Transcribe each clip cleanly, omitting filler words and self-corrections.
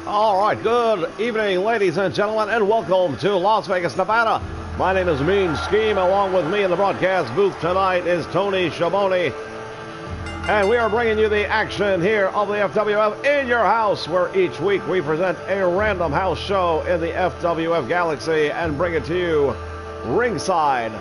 All right, good evening, ladies and gentlemen, and welcome to Las Vegas, Nevada. My name is Mean Scheme. Along with me in the broadcast booth tonight is Tony Schiavone. And we are bringing you the action here of the FWF in your house, where each week we present a random house show in the FWF galaxy and bring it to you ringside.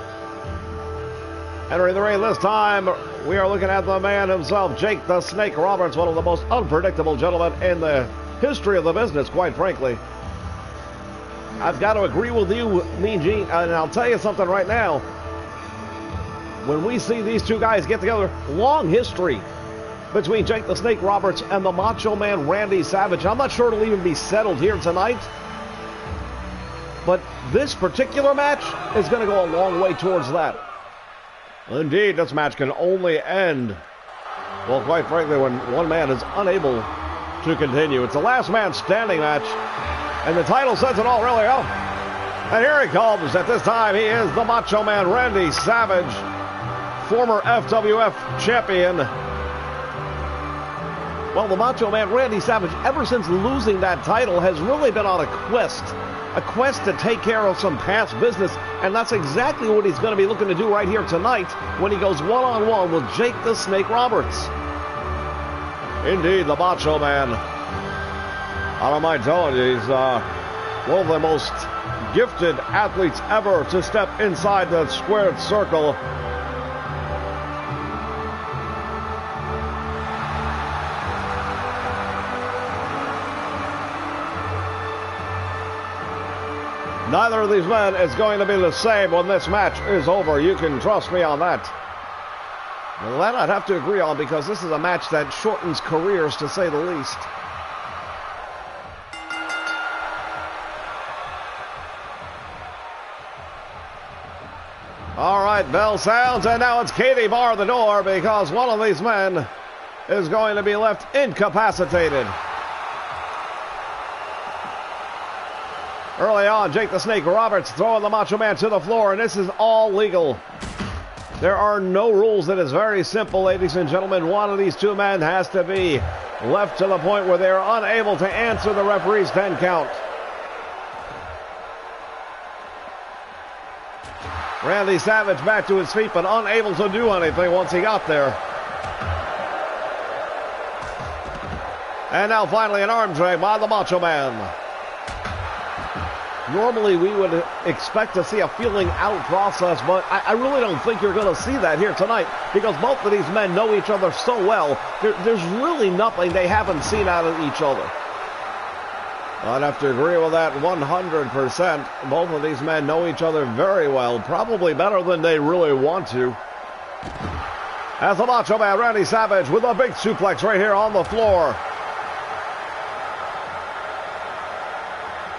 Entering the ring this time, we are looking at the man himself, Jake the Snake Roberts, one of the most unpredictable gentlemen in the history of the business, quite frankly. I've got to agree with you, Mean Gene, and I'll tell you something right now. When we see these two guys get together, long history between Jake the Snake Roberts and the Macho Man Randy Savage. I'm not sure it'll even be settled here tonight, but this particular match is going to go a long way towards that. Indeed, this match can only end, well, quite frankly, when one man is unable to continue. It's a last man standing match, and the title says it all, really. Oh, and here he comes. At this time, he is the Macho Man Randy Savage, former FWF champion. Well, the Macho Man Randy Savage, ever since losing that title, has really been on a quest to take care of some past business, and that's exactly what he's going to be looking to do right here tonight when he goes one-on-one with Jake the Snake Roberts. Indeed, the Macho Man. I don't mind telling you, he's one of the most gifted athletes ever to step inside the squared circle. Neither of these men is going to be the same when this match is over. You can trust me on that. Well, that I'd have to agree on, because this is a match that shortens careers, to say the least. All right, bell sounds, and now it's Katie bar the door, because one of these men is going to be left incapacitated. Early on, Jake the Snake Roberts throwing the Macho Man to the floor, and this is all legal. There are no rules. It is very simple, ladies and gentlemen. One of these two men has to be left to the point where they are unable to answer the referee's 10 count. Randy Savage back to his feet, but unable to do anything once he got there. And now finally an arm drag by the Macho Man. Normally we would expect to see a feeling out process, but I really don't think you're going to see that here tonight, because both of these men know each other so well. There's really nothing they haven't seen out of each other. I'd have to agree with that 100%. Both of these men know each other very well, probably better than they really want to. As the Macho Man Randy Savage with a big suplex right here on the floor.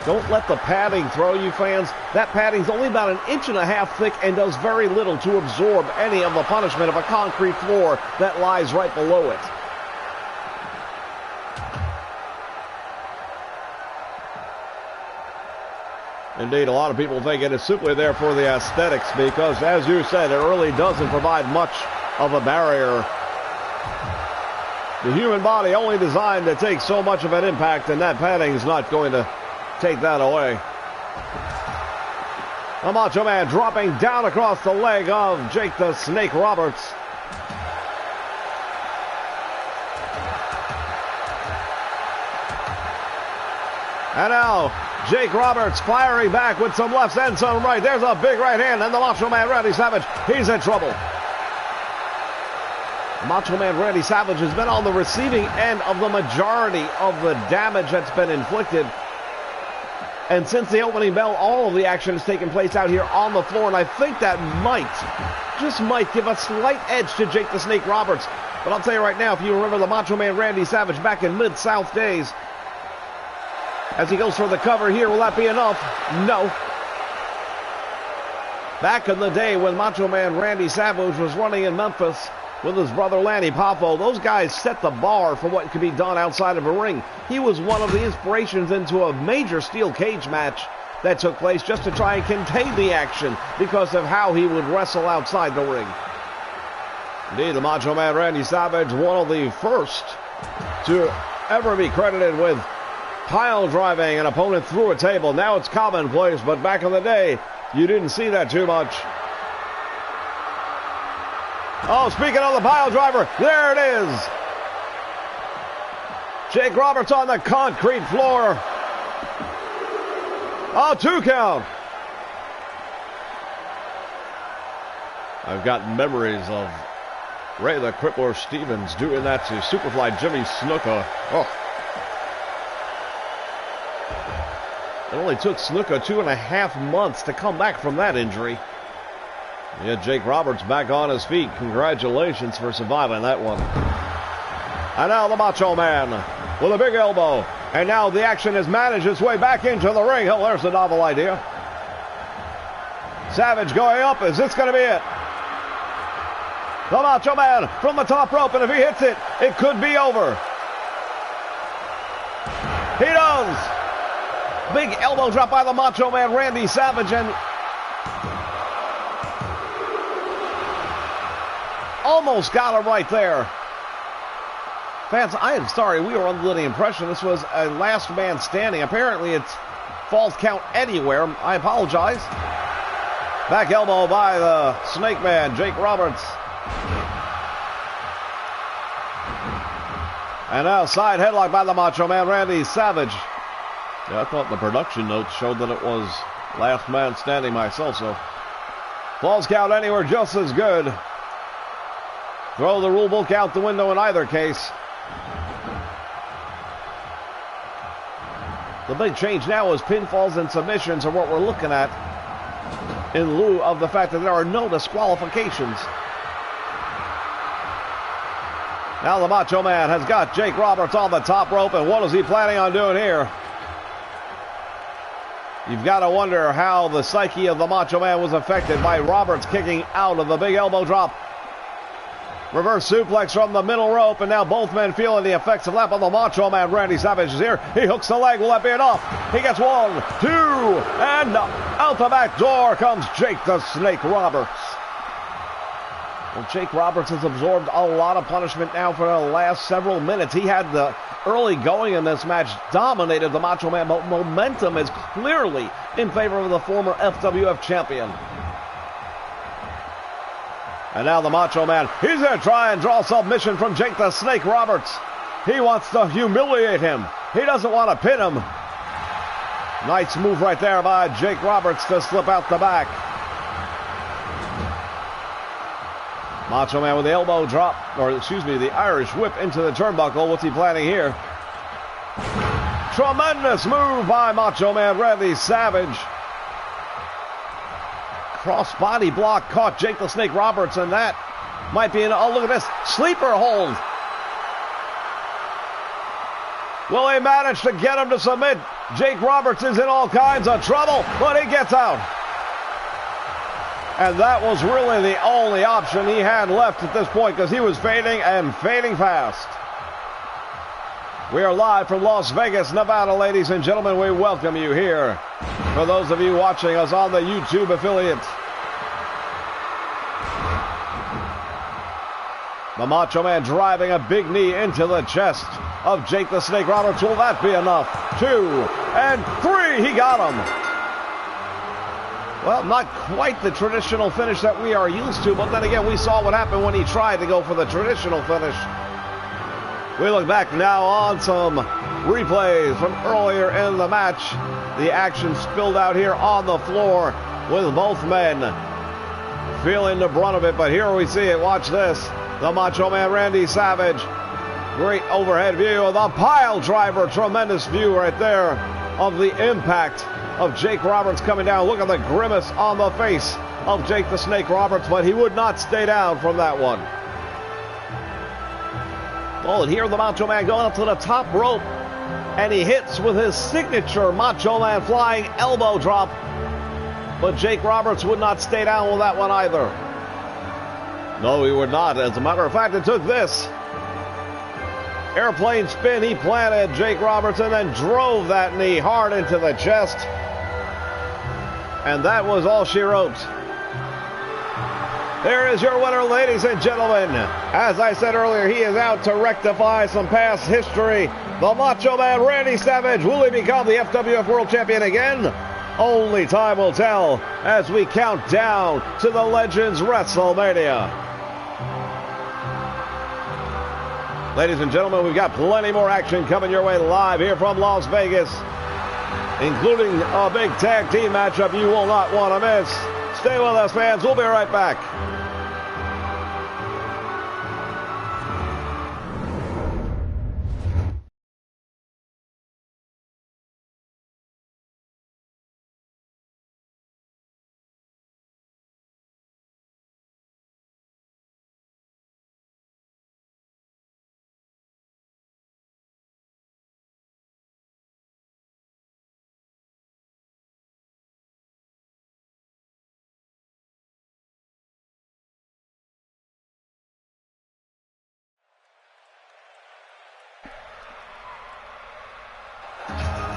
Don't let the padding throw you, fans. That padding's only about 1.5 inches thick and does very little to absorb any of the punishment of a concrete floor that lies right below it. Indeed, a lot of people think it is simply there for the aesthetics, because, as you said, it really doesn't provide much of a barrier. The human body only designed to take so much of an impact, and that padding is not going to take that away. The Macho Man dropping down across the leg of Jake the Snake Roberts. And now Jake Roberts firing back with some lefts and some right. There's a big right hand, and the Macho Man Randy Savage, he's in trouble. Macho Man Randy Savage has been on the receiving end of the majority of the damage that's been inflicted. And since the opening bell, all of the action has taken place out here on the floor, and I think that just might give a slight edge to Jake the Snake Roberts. But I'll tell you right now, if you remember the Macho Man Randy Savage back in Mid-South days, as he goes for the cover here, will that be enough? No. Back in the day when Macho Man Randy Savage was running in Memphis with his brother Lanny Poffo, those guys set the bar for what could be done outside of a ring. He was one of the inspirations into a major steel cage match that took place just to try and contain the action because of how he would wrestle outside the ring. Indeed, the Macho Man Randy Savage, one of the first to ever be credited with pile driving an opponent through a table. Now it's commonplace, but back in the day, you didn't see that too much. Oh, speaking of the pile driver, there it is. Jake Roberts on the concrete floor. Oh, 2 count. I've got memories of Ray the Crippler Stevens doing that to Superfly Jimmy Snuka. Oh. It only took Snuka 2.5 months to come back from that injury. Yeah, Jake Roberts back on his feet. Congratulations for surviving that one. And now the Macho Man with a big elbow. And now the action has managed its way back into the ring. Oh, there's a novel idea. Savage going up. Is this going to be it? The Macho Man from the top rope, and if he hits it, it could be over. He does. Big elbow drop by the Macho Man, Randy Savage, and almost got him right there. Fans, I am sorry. We were under the impression this was a last man standing. Apparently, it's false count anywhere. I apologize. Back elbow by the Snake Man, Jake Roberts. And now side headlock by the Macho Man, Randy Savage. Yeah, I thought the production notes showed that it was last man standing myself, so falls count anywhere just as good. Throw the rule book out the window in either case. The big change now is pinfalls and submissions are what we're looking at, in lieu of the fact that there are no disqualifications. Now the Macho Man has got Jake Roberts on the top rope, and what is he planning on doing here? You've got to wonder how the psyche of the Macho Man was affected by Roberts kicking out of the big elbow drop. Reverse suplex from the middle rope, and now both men feeling the effects of that, but the Macho Man, Randy Savage, is here. He hooks the leg. Will that be enough? He gets 1, 2, and out the back door comes Jake the Snake Roberts. Well, Jake Roberts has absorbed a lot of punishment now for the last several minutes. He had the early going in this match, dominated the Macho Man, but momentum is clearly in favor of the former FWF champion. And now the Macho Man, he's going to try and draw submission from Jake the Snake Roberts. He wants to humiliate him. He doesn't want to pin him. Nice move right there by Jake Roberts to slip out the back. Macho Man with the elbow drop, or excuse me, the Irish whip into the turnbuckle. What's he planning here? Tremendous move by Macho Man Randy Savage. Cross body block caught Jake the Snake Roberts, and that might be oh, look at this, sleeper hold. Will he manage to get him to submit? Jake Roberts is in all kinds of trouble, but he gets out. And that was really the only option he had left at this point, because he was fading and fading fast. We are live from Las Vegas, Nevada, ladies and gentlemen. We welcome you here. For those of you watching us on the YouTube affiliate. The Macho Man driving a big knee into the chest of Jake the Snake Roberts. Will that be enough? 2 and 3. He got him. Well, not quite the traditional finish that we are used to, but then again, we saw what happened when he tried to go for the traditional finish. We look back now on some replays from earlier in the match. The action spilled out here on the floor with both men feeling the brunt of it, but here we see it. Watch this. The Macho Man Randy Savage. Great overhead view of the pile driver. Tremendous view right there of the impact of Jake Roberts coming down. Look at the grimace on the face of Jake the Snake Roberts, but he would not stay down from that one. Oh, and here the Macho Man going up to the top rope, and he hits with his signature Macho Man flying elbow drop, but Jake Roberts would not stay down with that one either. No, he would not. As a matter of fact, it took this airplane spin. He planted Jake Roberts and then drove that knee hard into the chest. And that was all she wrote. There is your winner, ladies and gentlemen. As I said earlier, he is out to rectify some past history. The Macho Man Randy Savage, will he become the FWF World Champion again? Only time will tell as we count down to the Legends WrestleMania. Ladies and gentlemen, we've got plenty more action coming your way live here from Las Vegas, including a big tag team matchup you will not want to miss. Stay with us, fans. We'll be right back.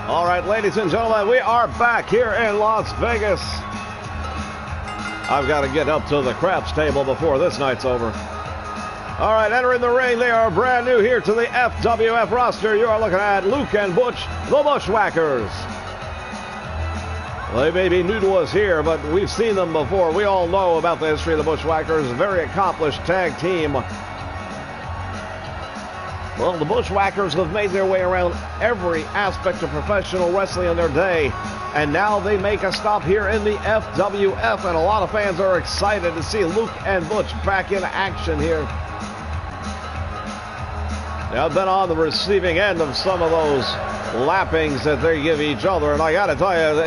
All right, ladies and gentlemen, we are back here in Las Vegas. I've got to get up to the craps table before this night's over. All right, entering the ring, they are brand new here to the FWF roster. You are looking at Luke and Butch, the Bushwhackers. Well, they may be new to us here, but we've seen them before. We all know about the history of the Bushwhackers. Very accomplished tag team. Well, the Bushwhackers have made their way around every aspect of professional wrestling in their day, and now they make a stop here in the FWF, and a lot of fans are excited to see Luke and Butch back in action here. Now, I've been on the receiving end of some of those lappings that they give each other, and I got to tell you,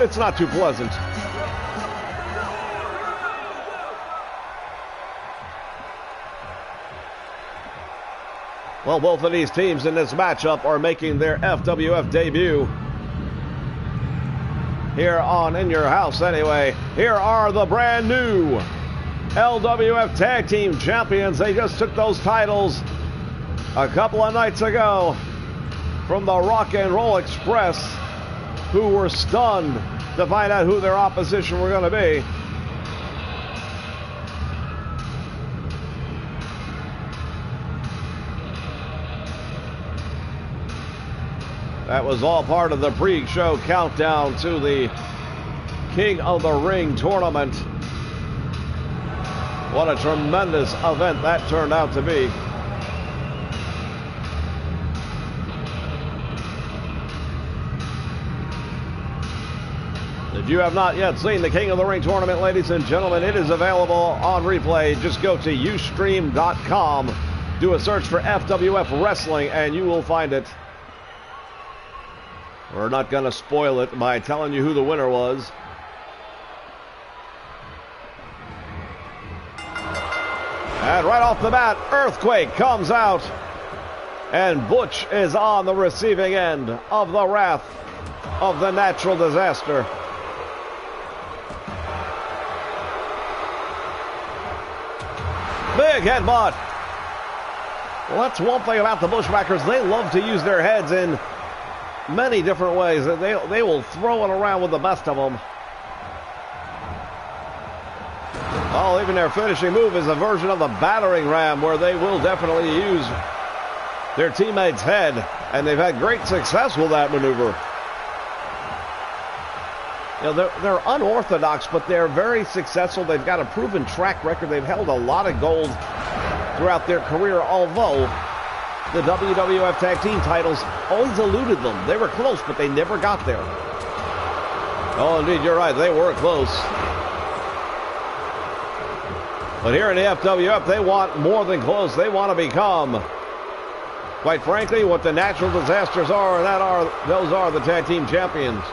it's not too pleasant. Well, both of these teams in this matchup are making their FWF debut here on In Your House anyway. Here are the brand new LWF Tag Team Champions. They just took those titles a couple of nights ago from the Rock and Roll Express, who were stunned to find out who their opposition were going to be. That was all part of the pre-show countdown to the King of the Ring tournament. What a tremendous event that turned out to be. If you have not yet seen the King of the Ring tournament, ladies and gentlemen, it is available on replay. Just go to USTREAM.com, do a search for FWF Wrestling, and you will find it. We're not going to spoil it by telling you who the winner was. And right off the bat, Earthquake comes out. And Butch is on the receiving end of the wrath of the natural disaster. Big headbutt. Well, that's one thing about the Bushwhackers. They love to use their heads in many different ways. They will throw it around with the best of them. Oh, even their finishing move is a version of the battering ram, where they will definitely use their teammate's head, and they've had great success with that maneuver. You know, they're unorthodox, but they're very successful. They've got a proven track record. They've held a lot of gold throughout their career, although the WWF Tag Team titles always eluded them. They were close, but they never got there. Oh, indeed, you're right. They were close. But here in the FWF, they want more than close. They want to become, quite frankly, what the natural disasters are, and those are the Tag Team Champions.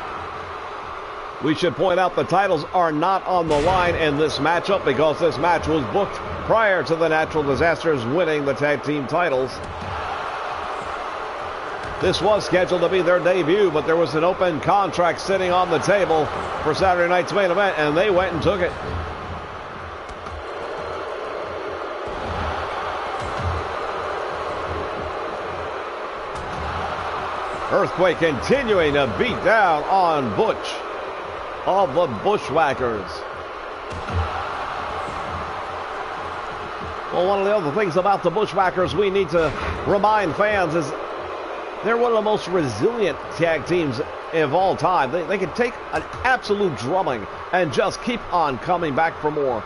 We should point out the titles are not on the line in this matchup, because this match was booked prior to the natural disasters winning the Tag Team titles. This was scheduled to be their debut, but there was an open contract sitting on the table for Saturday night's main event, and they went and took it. Earthquake continuing to beat down on Butch of the Bushwhackers. Well, one of the other things about the Bushwhackers we need to remind fans is they're one of the most resilient tag teams of all time. They can take an absolute drumming and just keep on coming back for more.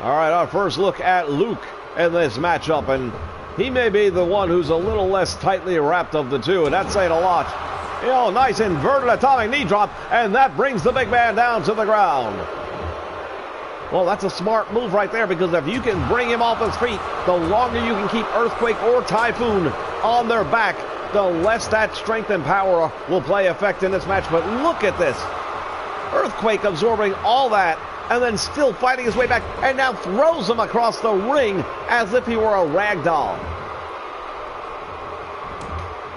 All right, our first look at Luke in this matchup, and he may be the one who's a little less tightly wrapped of the two, and that's saying a lot. You know, nice inverted atomic knee drop, and that brings the big man down to the ground. Well, that's a smart move right there, because if you can bring him off his feet, the longer you can keep Earthquake or Typhoon on their back, the less that strength and power will play effect in this match. But look at this. Earthquake absorbing all that and then still fighting his way back, and now throws him across the ring as if he were a rag doll.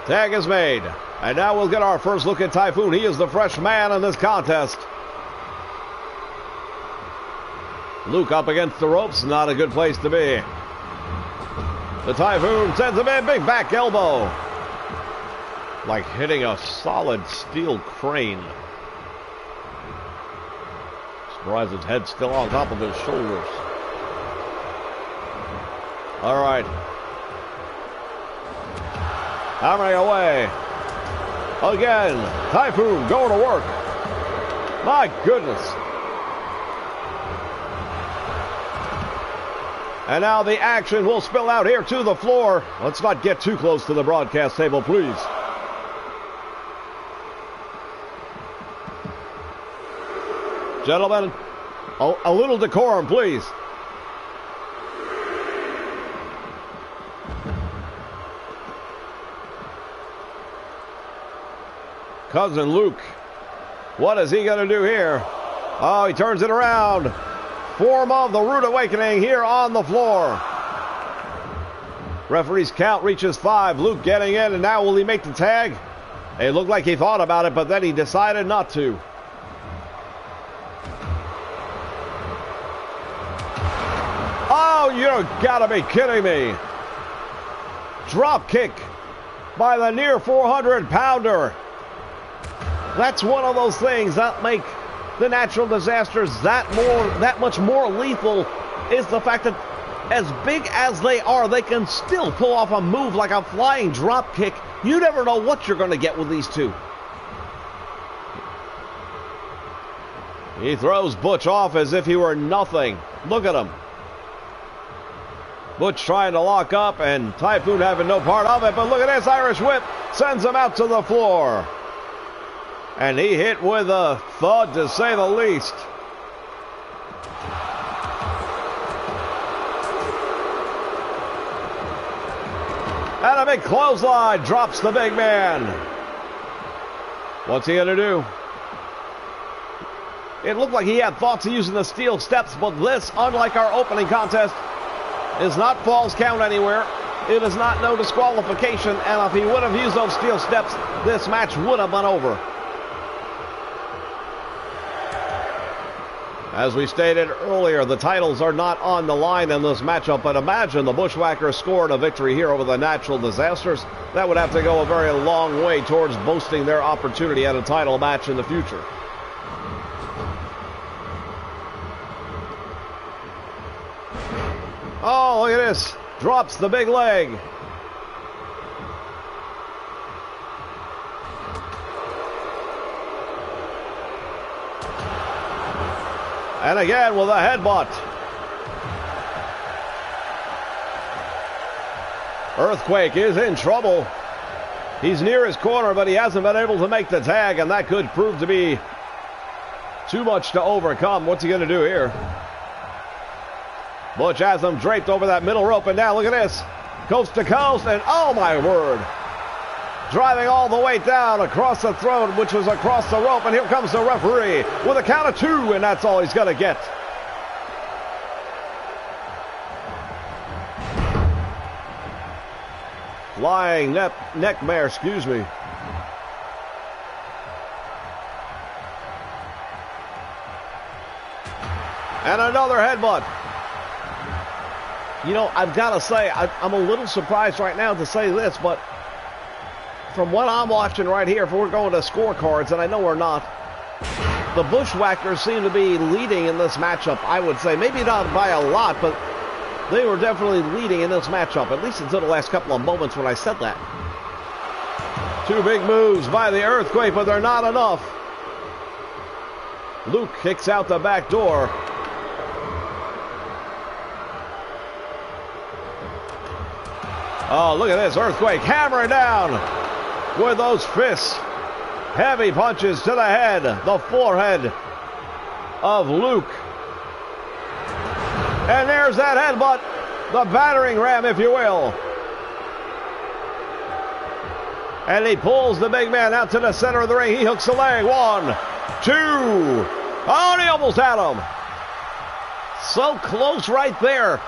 Tag is made. And now we'll get our first look at Typhoon. He is the fresh man in this contest. Luke up against the ropes, not a good place to be. The Typhoon sends him in, big back elbow. Like hitting a solid steel crane. Surprised his head's still on top of his shoulders. All right. Hammering away. Again, Typhoon going to work. My goodness. And now the action will spill out here to the floor. Let's not get too close to the broadcast table, please. Gentlemen, a little decorum, please. Cousin Luke, what is he going to do here? Oh, he turns it around. Form of the Rude Awakening here on the floor. Referee's count reaches 5. Luke getting in, and now will he make the tag? It looked like he thought about it, but then he decided not to. Oh, you gotta be kidding me. Drop kick by the near 400-pounder. That's one of those things that make the natural disasters that much more lethal, is the fact that as big as they are, they can still pull off a move like a flying drop kick. You never know what you're going to get with these two. He throws Butch off as if he were nothing. Look at him. Butch trying to lock up, and Typhoon having no part of it, but look at this Irish whip. Sends him out to the floor. And he hit with a thud, to say the least. And a big clothesline drops the big man. What's he going to do? It looked like he had thoughts of using the steel steps, but this, unlike our opening contest, is not falls count anywhere. It is not no disqualification, and if he would have used those steel steps, this match would have been over. As we stated earlier, the titles are not on the line in this matchup, but imagine the Bushwhackers scored a victory here over the Natural Disasters. That would have to go a very long way towards boasting their opportunity at a title match in the future. Oh, look at this. Drops the big leg. And again with a headbutt. Earthquake is in trouble. He's near his corner, but he hasn't been able to make the tag, and that could prove to be too much to overcome. What's he going to do here? Butch has him draped over that middle rope, and now look at this. Coast to coast, and oh my word. Driving all the way down across the throat, which was across the rope, and here comes the referee with a count of 2, and that's all he's going to get. Flying neck mare, excuse me. And another headbutt. You know, I've got to say, I'm a little surprised right now to say this, but from what I'm watching right here, if we're going to scorecards, and I know we're not, The Bushwhackers seem to be leading in this matchup, I would say. Maybe not by a lot, but they were definitely leading in this matchup, at least until the last couple of moments when I said that. Two big moves by the Earthquake, but they're not enough. Luke kicks out the back door. Oh, look at this. Earthquake hammering down with those fists. Heavy punches to the head, the forehead of Luke. And there's that headbutt, the battering ram, if you will. And he pulls the big man out to the center of the ring. He hooks the leg. 1, 2. Oh, and he almost had him. So close right there.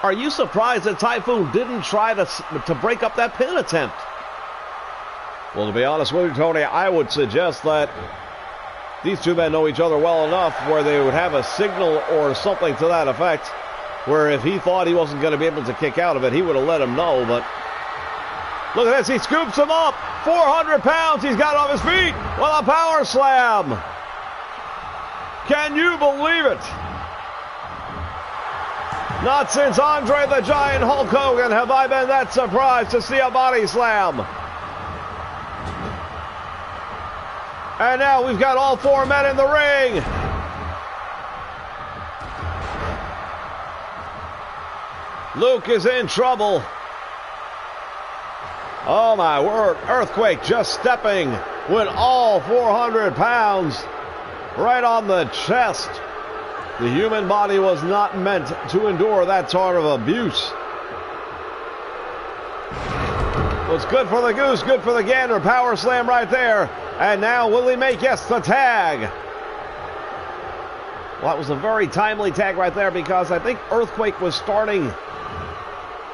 Are you surprised that Typhoon didn't try to break up that pin attempt? Well, to be honest with you, Tony, I would suggest that these two men know each other well enough where they would have a signal or something to that effect, where if he thought he wasn't going to be able to kick out of it, he would have let him know. But look at this. He scoops him up. 400 pounds. He's got off his feet with a power slam. Can you believe it? Not since Andre the Giant Hulk Hogan have I been that surprised to see a body slam. And now we've got all four men in the ring. Luke is in trouble. Oh my word, Earthquake just stepping with all 400 pounds right on the chest. The human body was not meant to endure that sort of abuse. What's good for the goose, good for the gander. Power slam right there. And now will he make, yes, the tag. Well, that was a very timely tag right there because I think Earthquake was starting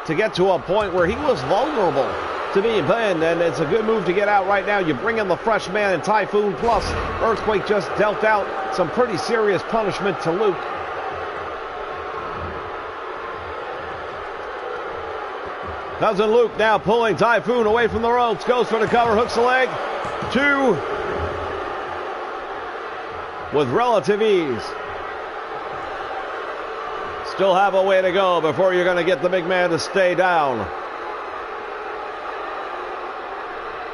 to get to a point where he was vulnerable to being pinned, and it's a good move to get out right now. You bring in the fresh man and Typhoon, plus Earthquake just dealt out some pretty serious punishment to Luke. Cousin Luke now pulling Typhoon away from the ropes, goes for the cover, hooks the leg. 2 with relative ease. Still have a way to go before you're going to get the big man to stay down.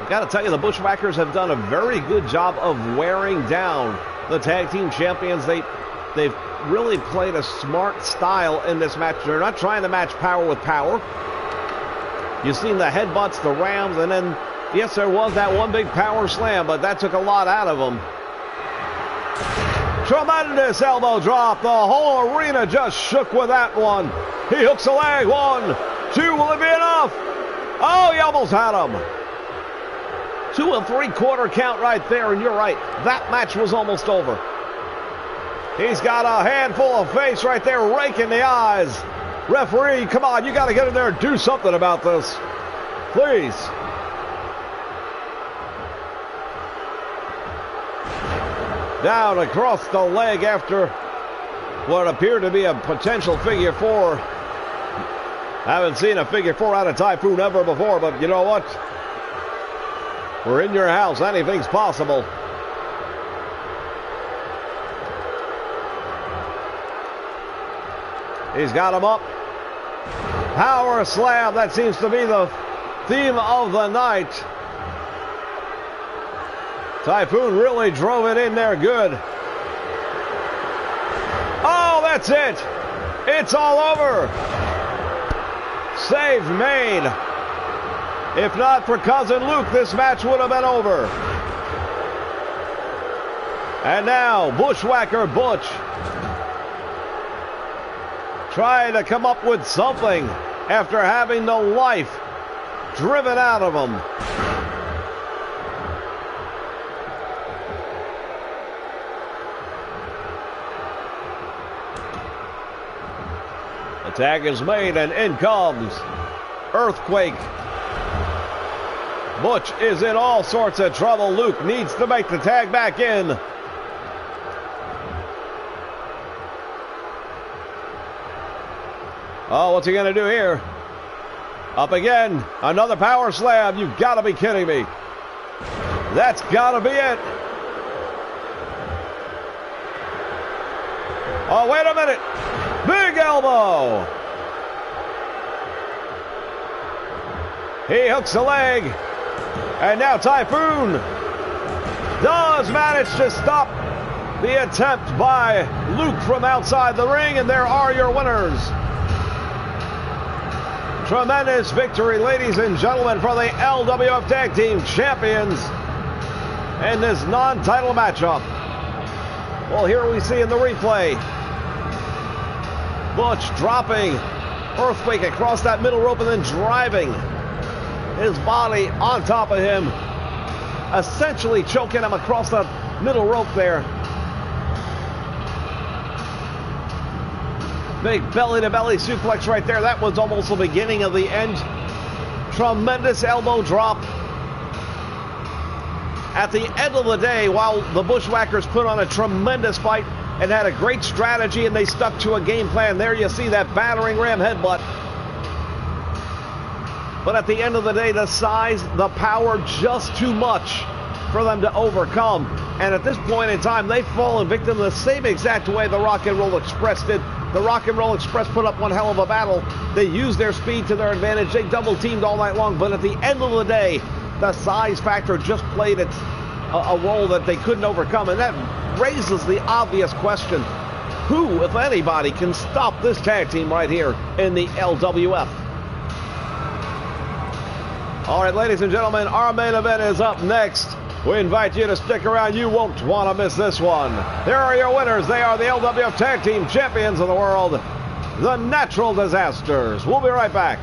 I've got to tell you, the Bushwhackers have done a very good job of wearing down the tag team champions. They've really played a smart style in this match. They're not trying to match power with power. You've seen the headbutts, the rams, and then, yes, there was that one big power slam, but that took a lot out of them. Tremendous elbow drop. The whole arena just shook with that one. He hooks the leg. 1, 2. Will it be enough? Oh, he almost had him. 2 3/4 count right there, and you're right. That match was almost over. He's got a handful of face right there, raking the eyes. Referee, come on, you got to get in there and do something about this. Please. Down across the leg after what appeared to be a potential figure 4. Haven't seen a figure 4 out of Typhoon ever before, but you know what? We're in your house. Anything's possible. He's got him up. Power slam. That seems to be the theme of the night. Typhoon really drove it in there good. Oh, that's it. It's all over. Save made. If not for Cousin Luke, this match would have been over. And now, Bushwhacker Butch trying to come up with something after having the life driven out of him. The tag is made, and in comes Earthquake. Butch is in all sorts of trouble. Luke needs to make the tag back in. Oh, what's he going to do here? Up again. Another power slam. You've got to be kidding me. That's got to be it. Oh, wait a minute. Big elbow. He hooks a leg. And now Typhoon does manage to stop the attempt by Luke from outside the ring. And there are your winners. Tremendous victory, ladies and gentlemen, for the LWF Tag Team Champions in this non-title matchup. Well, here we see in the replay, Butch dropping Earthquake across that middle rope and then driving his body on top of him, essentially choking him across the middle rope there. Big belly-to-belly suplex right there. That was almost the beginning of the end. Tremendous elbow drop. At the end of the day, while the Bushwhackers put on a tremendous fight and had a great strategy and they stuck to a game plan, there you see that battering ram headbutt. But at the end of the day, the size, the power, just too much for them to overcome. And at this point in time, they've fallen victim the same exact way the Rock and Roll Express did. The Rock and Roll Express put up one hell of a battle. They used their speed to their advantage. They double teamed all night long. But at the end of the day, the size factor just played a role that they couldn't overcome. And that raises the obvious question. Who, if anybody, can stop this tag team right here in the LWF? All right, ladies and gentlemen, our main event is up next. We invite you to stick around. You won't want to miss this one. There are your winners. They are the LWF Tag Team Champions of the world, the Natural Disasters. We'll be right back.